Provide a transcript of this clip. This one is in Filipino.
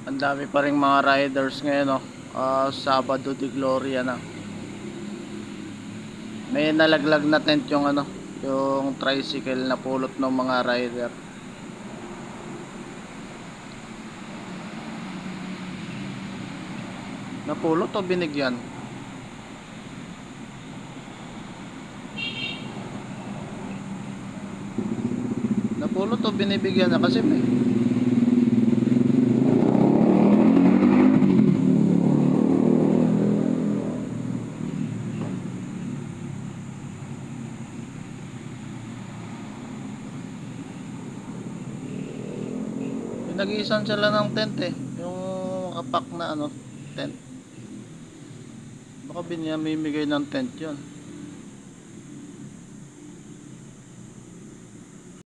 Ang dami pa ring mga riders ngayon, no? Sabado de Gloria na. May nalaglag na tent yung ano, yung tricycle na pulot ng mga rider. Napulot o binigyan? Napulot o binibigyan na kasi may pinag-iisan sila ng tent eh. Yung kapak na ano, tent. Baka binimigay ng tent yun.